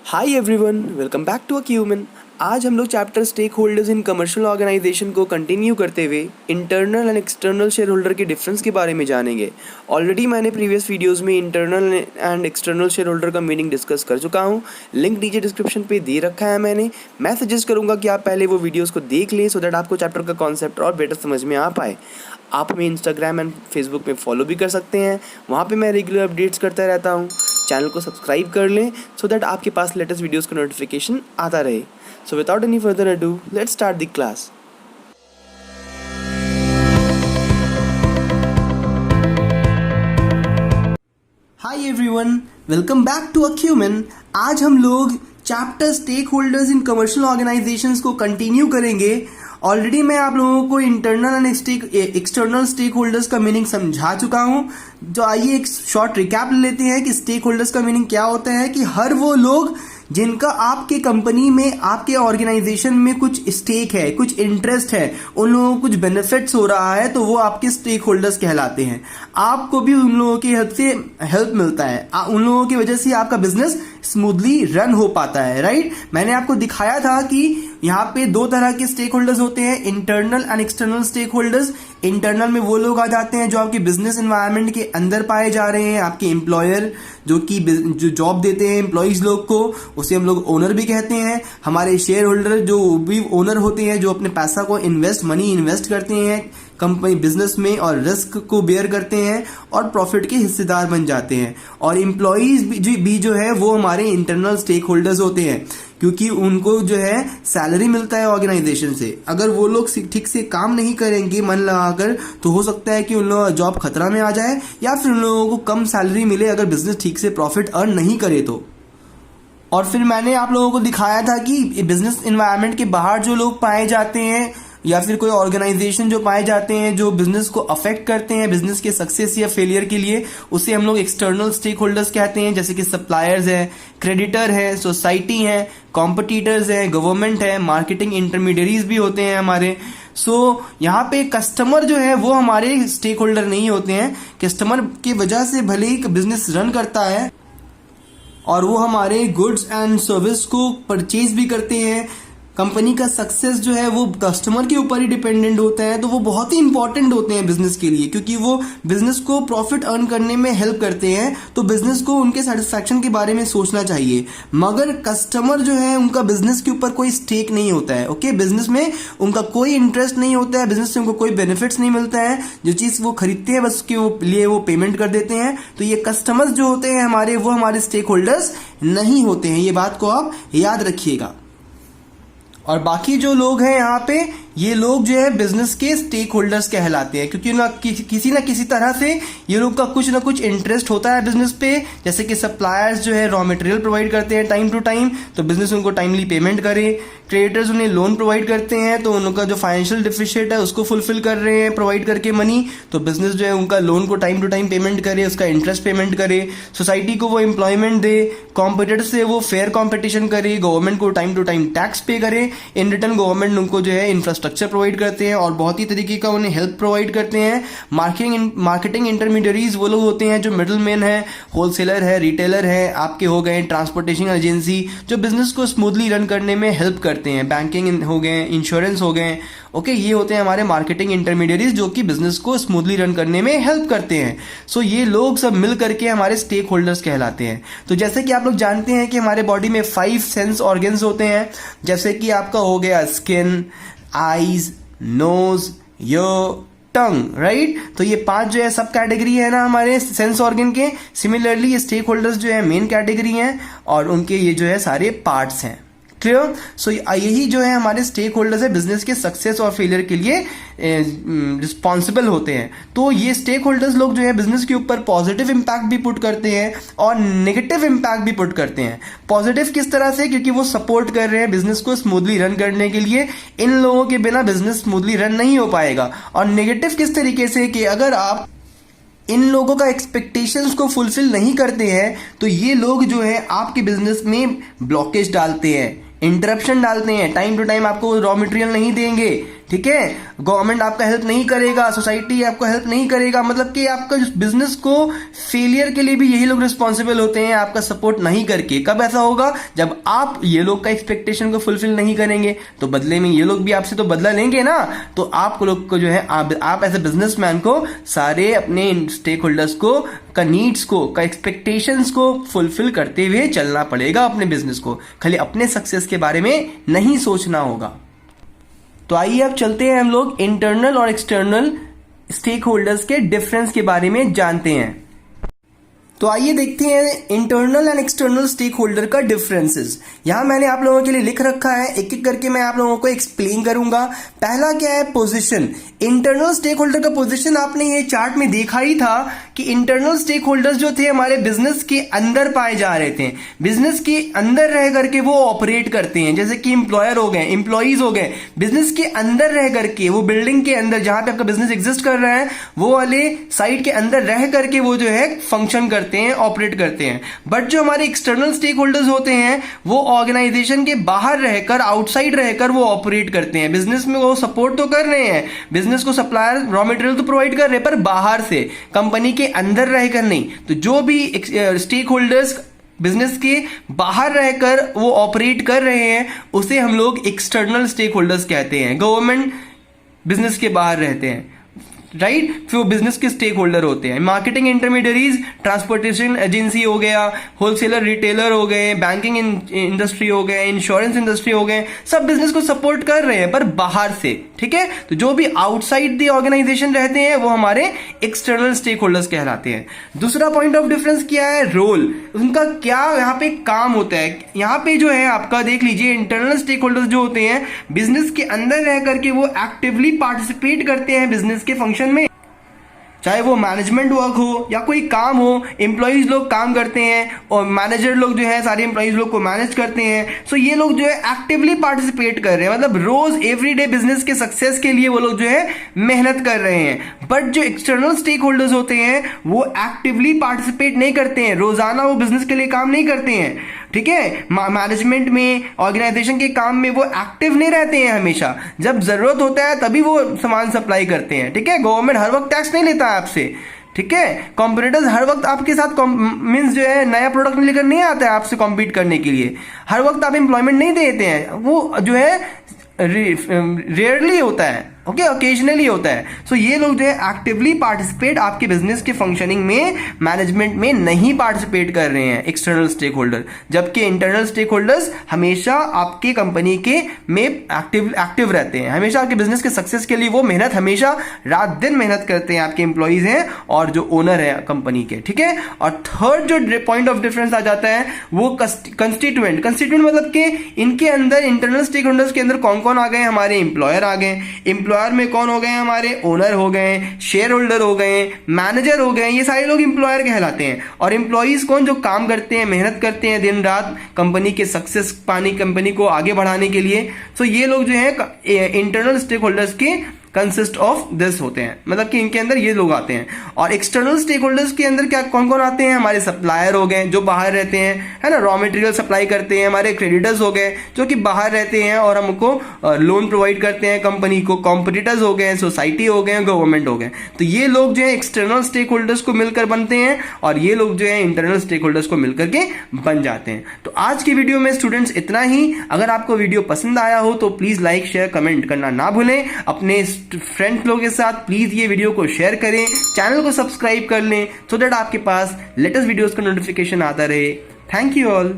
Hi everyone, welcome back to Acumen. आज हम लोग chapter stakeholders in commercial organisation को कंटिन्यू करते हुए internal and external shareholder के डिफरेंस के बारे में जानेंगे। ऑलरेडी मैंने प्रीवियस वीडियोस में internal and external shareholder का मीनिंग डिस्कस कर चुका हूँ। लिंक नीचे डिस्क्रिप्शन पे दे रखा है मैंने। मैं सजेस्ट करूँगा कि आप पहले वो वीडियोज़ को देख लें सो दैट आपको चैप्टर का कॉन्सेप्ट और बेटर समझ में आ पाए। आप हमें इंस्टाग्राम एंड फेसबुक पे फॉलो भी कर सकते हैं, वहाँ पे मैं रेगुलर अपडेट्स करता रहता हूँ। चैनल को सब्सक्राइब कर लें सो दैट आपके पास लेटेस्ट वीडियोस का नोटिफिकेशन आता रहे। So without any further ado, let's start the class. Hi everyone, welcome back to Acumen. आज हम लोग chapter stakeholders in commercial organisations को कंटिन्यू करेंगे। ऑलरेडी मैं आप लोगों को internal and external stakeholders का मीनिंग समझा चुका हूं। तो आइए एक शॉर्ट रिकैप लेते हैं कि स्टेक होल्डर्स का मीनिंग क्या होता है। कि हर वो लोग जिनका आपके कंपनी में, आपके ऑर्गेनाइजेशन में कुछ स्टेक है, कुछ इंटरेस्ट है, उन लोगों को कुछ बेनिफिट्स हो रहा है, तो वो आपके स्टेक होल्डर्स कहलाते हैं। आपको भी उन लोगों की हेल्प से हेल्प मिलता है, उन लोगों की वजह से आपका बिजनेस स्मूथली रन हो पाता है, राइट। मैंने आपको दिखाया था कि यहाँ पे दो तरह के स्टेक होल्डर्स होते हैं, internal and external stakeholders. Internal में वो लोग आ जाते हैं जो आपके बिजनेस एनवायरनमेंट के अंदर पाए जा रहे हैं। आपके एम्प्लॉयर जो जॉब देते हैं एम्प्लॉइज लोग को, उसे हम लोग ओनर भी कहते हैं। हमारे शेयर होल्डर जो भी ओनर होते हैं, जो अपने पैसा को मनी इन्वेस्ट करते हैं कंपनी बिजनेस में और रिस्क को बेयर करते हैं और प्रॉफिट के हिस्सेदार बन जाते हैं। और एम्प्लॉइज भी जो है वो हमारे इंटरनल स्टेक होल्डर्स होते हैं, क्योंकि उनको जो है सैलरी मिलता है ऑर्गेनाइजेशन से। अगर वो लोग ठीक से काम नहीं करेंगे मन लगाकर, तो हो सकता है कि उन लोगों का जॉब खतरा में आ जाए या फिर उन लोगों को कम सैलरी मिले अगर बिजनेस ठीक से प्रॉफिट अर्न नहीं करे तो। और फिर मैंने आप लोगों को दिखाया था कि बिजनेस एनवायरनमेंट के बाहर जो लोग पाए जाते हैं या फिर कोई ऑर्गेनाइजेशन जो पाए जाते हैं जो बिजनेस को अफेक्ट करते हैं बिजनेस के सक्सेस या फेलियर के लिए, उसे हम लोग एक्सटर्नल स्टेक होल्डर्स कहते हैं। जैसे कि सप्लायर्स है, क्रेडिटर है, सोसाइटी है, कॉम्पिटिटर्स है, गवर्नमेंट है, मार्केटिंग इंटरमीडियरीज भी होते हैं हमारे। यहाँ पे कस्टमर जो है वो हमारे स्टेक होल्डर नहीं होते हैं। कस्टमर की वजह से भले ही बिजनेस रन करता है और वो हमारे गुड्स एंड सर्विस को परचेज भी करते हैं। कंपनी का सक्सेस जो है वो कस्टमर के ऊपर ही डिपेंडेंट होता है, तो वो बहुत ही इंपॉर्टेंट होते हैं बिजनेस के लिए, क्योंकि वो बिजनेस को प्रॉफिट अर्न करने में हेल्प करते हैं। तो बिजनेस को उनके सेटिस्फैक्शन के बारे में सोचना चाहिए। मगर कस्टमर जो है उनका बिजनेस के ऊपर कोई स्टेक नहीं होता है, ओके। बिजनेस में उनका कोई इंटरेस्ट नहीं होता है, बिजनेस से उनको कोई बेनिफिट्स नहीं मिलता है। जो चीज वो खरीदते हैं बस उसके लिए वो पेमेंट कर देते हैं। तो ये कस्टमर्स जो होते हैं हमारे, वो हमारे स्टेक होल्डर्स नहीं होते हैं। ये बात को आप याद रखिएगा। और बाकी जो लोग हैं यहाँ पे, ये लोग जो है बिजनेस के स्टेक होल्डर्स कहलाते हैं, क्योंकि किसी ना किसी तरह से ये लोग का कुछ ना कुछ इंटरेस्ट होता है बिजनेस पे। जैसे कि सप्लायर्स जो है रॉ मटेरियल प्रोवाइड करते हैं टाइम टू टाइम, तो बिजनेस उनको टाइमली पेमेंट करे। क्रेडिटर्स उन्हें लोन प्रोवाइड करते हैं, तो उनका जो फाइनेंशियल डिफिशिएंट है उसको फुलफिल कर रहे हैं प्रोवाइड करके मनी, तो बिजनेस जो है उनका लोन को टाइम टू टाइम पेमेंट करे, उसका इंटरेस्ट पेमेंट करे। सोसाइटी को वो एम्प्लॉयमेंट दे, कॉम्पिटिटर से वो फेयर कॉम्पिटिशन करे, गवर्नमेंट को टाइम टू टाइम टैक्स पे करे। इन रिटर्न गवर्नमेंट उनको जो है इंफ्रास्ट्रक्चर प्रोवाइड करते हैं और बहुत ही तरीके का उन्हें हेल्प प्रोवाइड करते हैं। मार्केटिंग इंटरमीडियरीज वो लोग होते हैं जो मिडिल मैन है, होलसेलर है, रिटेलर है, आपके हो गए ट्रांसपोर्टेशन एजेंसी, जो बिजनेस को स्मूथली रन करने में हेल्प करते हैं। बैंकिंग हो गए, इंश्योरेंस हो गए, ओके। ये होते हैं हमारे मार्केटिंग इंटरमीडियरीज जो कि बिजनेस को स्मूथली रन करने में हेल्प करते हैं। ये लोग सब मिल करके हमारे स्टेक होल्डर्स कहलाते हैं। तो जैसे कि आप लोग जानते हैं कि हमारे बॉडी में 5 सेंस ऑर्गन्स होते हैं। जैसे कि आपका हो गया स्किन, आईज, नोज, ईयर, टंग, राइट। तो ये 5 जो है सब कैटेगरी है ना हमारे सेंस ऑर्गन के। सिमिलरली ये स्टेक होल्डर्स जो है मेन कैटेगरी हैं और उनके ये जो है सारे पार्ट्स हैं। क्लियर। यही जो है हमारे स्टेक होल्डर्स है बिजनेस के सक्सेस और फेलियर के लिए रिस्पॉन्सिबल होते हैं। तो ये स्टेक होल्डर्स लोग जो है बिजनेस के ऊपर पॉजिटिव इंपैक्ट भी पुट करते हैं और नेगेटिव इंपैक्ट भी पुट करते हैं। पॉजिटिव किस तरह से, क्योंकि वो सपोर्ट कर रहे हैं बिजनेस को स्मूथली रन करने के लिए। इन लोगों के बिना बिजनेस स्मूथली रन नहीं हो पाएगा। और नेगेटिव किस तरीके से, कि अगर आप इन लोगों का एक्सपेक्टेशंस को फुलफिल नहीं करते हैं तो ये लोग जो है आपके बिजनेस में ब्लॉकेज डालते हैं, इंटरप्शन डालते हैं, टाइम टू टाइम आपको रॉ मटेरियल नहीं देंगे, ठीक है, गवर्नमेंट आपका हेल्प नहीं करेगा, सोसाइटी आपको हेल्प नहीं करेगा, मतलब कि आपका बिजनेस को फेलियर के लिए भी यही लोग रिस्पॉन्सिबल होते हैं, आपका सपोर्ट नहीं करके। कब ऐसा होगा? जब आप ये लोग का एक्सपेक्टेशन को फुलफिल नहीं करेंगे, तो बदले में ये लोग भी आपसे तो बदला लेंगे ना। तो आप लोग को जो है आप एज ए बिजनेसमैन को सारे अपने स्टेक होल्डर्स को का नीड्स को का एक्सपेक्टेशंस को फुलफिल करते हुए चलना पड़ेगा अपने बिजनेस को, खाली अपने सक्सेस के बारे में नहीं सोचना होगा। तो आइए अब चलते हैं हम लोग इंटरनल और एक्सटर्नल स्टेक होल्डर्स के डिफरेंस के बारे में जानते हैं। तो आइए देखते हैं internal and external stakeholder का डिफरेंसेस। यहां मैंने आप लोगों के लिए लिख रखा है, एक एक करके मैं आप लोगों को एक्सप्लेन करूंगा। पहला क्या है? पोजीशन। इंटरनल स्टेक होल्डर का पोजीशन आपने ये चार्ट में देखा ही था कि इंटरनल स्टेक होल्डर्स जो थे हमारे बिजनेस के अंदर पाए जा रहे थे, बिजनेस के अंदर रह करके वो ऑपरेट करते हैं, जैसे कि एम्प्लॉयर हो गए, एम्प्लॉइज हो गए, बिजनेस के अंदर रह करके, वो बिल्डिंग के अंदर जहां पे आपका बिजनेस एग्जिस्ट कर रहा है वो वाले साइट के अंदर रह करके वो जो है फंक्शन करते हैं, ऑपरेट करते हैं। बट जो हमारे एक्सटर्नल स्टेक होल्डर्स होते हैं वो ऑर्गेनाइजेशन के बाहर रहकर, आउटसाइड रहकर वो ऑपरेट करते हैं। बिजनेस में वो सपोर्ट तो कर रहे हैं, बिजनेस को सप्लायर रॉ मटेरियल तो प्रोवाइड कर रहे हैं, पर बाहर से, कंपनी के अंदर रहकर नहीं। तो जो भी स्टेक होल्डर्स बिजनेस के बाहर रहकर वो ऑपरेट कर रहे हैं उसे हम लोग एक्सटर्नल स्टेक होल्डर्स कहते हैं। गवर्नमेंट बिजनेस के बाहर रहते हैं, राइट, फिर वो बिजनेस के स्टेक होल्डर होते हैं। मार्केटिंग इंटरमीडियरीज, ट्रांसपोर्टेशन एजेंसी हो गया, होलसेलर रिटेलर हो गए, बैंकिंग इंडस्ट्री हो गए, इंश्योरेंस इंडस्ट्री हो गए, सब बिजनेस को सपोर्ट कर रहे हैं पर बाहर से, ठीक है। तो जो भी आउटसाइड द ऑर्गेनाइजेशन रहते हैं वो हमारे एक्सटर्नल स्टेक होल्डर्स कहलाते हैं। दूसरा पॉइंट ऑफ डिफरेंस क्या है? रोल। उनका क्या यहाँ पे काम होता है? यहाँ पे जो है आपका देख लीजिए, इंटरनल स्टेक होल्डर्स जो होते हैं बिजनेस के अंदर रह करके वो एक्टिवली पार्टिसिपेट करते हैं बिजनेस के फंक्शन में, चाहे वो मैनेजमेंट वर्क हो या कोई काम हो। एम्प्लॉइज लोग काम करते हैं और मैनेजर लोग जो है सारे एम्प्लॉइज लोग को मैनेज करते हैं। सो ये लोग जो है एक्टिवली पार्टिसिपेट कर रहे हैं, मतलब रोज एवरीडे बिजनेस के सक्सेस के लिए वो लोग जो है मेहनत कर रहे हैं। बट जो एक्सटर्नल स्टेक होल्डर्स होते हैं वो एक्टिवली पार्टिसिपेट नहीं करते हैं, रोजाना वो बिजनेस के लिए काम नहीं करते हैं, ठीक है। मैनेजमेंट में, ऑर्गेनाइजेशन के काम में वो एक्टिव नहीं रहते हैं। हमेशा जब जरूरत होता है तभी वो सामान सप्लाई करते हैं, ठीक है। गवर्नमेंट हर वक्त टैक्स नहीं लेता है आपसे, ठीक है। कॉम्पिटिटर्स हर वक्त आपके साथ मींस जो है नया प्रोडक्ट लेकर नहीं आता है आपसे कॉम्पीट करने के लिए, हर वक्त आप एम्प्लॉयमेंट नहीं देते हैं, वो जो है रेयरली होता है, ओके, ओकेजनली होता है। सो ये लोग जो है एक्टिवली पार्टिसिपेट आपके बिजनेस के फंक्शनिंग में, मैनेजमेंट में नहीं पार्टिसिपेट कर रहे हैं एक्सटर्नल स्टेक होल्डर, जबकि इंटरनल स्टेक होल्डर्स हमेशा आपके कंपनी के में एक्टिव रहते हैं, हमेशा आपके बिजनेस के सक्सेस के लिए वो मेहनत, हमेशा रात दिन मेहनत करते हैं। आपके एम्प्लॉइज हैं और जो ओनर है कंपनी के, ठीक है। और थर्ड जो पॉइंट ऑफ डिफरेंस आ जाता है वो कंस्टिट्यूएंट मतलब कि इनके अंदर, इंटरनल स्टेक होल्डर्स के अंदर कौन कौन आ गए? हमारे एम्प्लॉयर आ गए, एम्प्लॉयर में कौन हो गए? हमारे ओनर हो गए, शेयर होल्डर हो गए, मैनेजर हो गए, ये सारे लोग एम्प्लॉयर कहलाते हैं। और एम्प्लॉइज कौन? जो काम करते हैं, मेहनत करते हैं दिन रात कंपनी के सक्सेस पाने, कंपनी को आगे बढ़ाने के लिए। सो ये लोग जो है इंटरनल स्टेक होल्डर्स के कंसिस्ट ऑफ दिस होते हैं, मतलब कि इनके अंदर ये लोग आते हैं। और एक्सटर्नल स्टेक होल्डर्स के अंदर क्या कौन कौन आते हैं? हमारे सप्लायर हो गए जो बाहर रहते हैं, है ना, रॉ मटेरियल सप्लाई करते हैं। हमारे क्रेडिटर्स हो गए जो कि बाहर रहते हैं और हमको लोन प्रोवाइड करते हैं कंपनी को। कॉम्पिटिटर्स हो गए, सोसाइटी हो गए, गवर्नमेंट हो गए। तो ये लोग जो है एक्सटर्नल स्टेक होल्डर्स को मिलकर बनते हैं और ये लोग जो है इंटरनल स्टेक होल्डर्स को मिलकर के बन जाते हैं। तो आज की वीडियो में स्टूडेंट्स इतना ही। अगर आपको वीडियो पसंद आया हो तो प्लीज लाइक, शेयर, कमेंट करना ना भूलें। अपने फ्रेंड्स लोगों के साथ प्लीज ये वीडियो को शेयर करें, चैनल को सब्सक्राइब कर लें सो दैट आपके पास लेटेस्ट वीडियोस का नोटिफिकेशन आता रहे। Thank you all.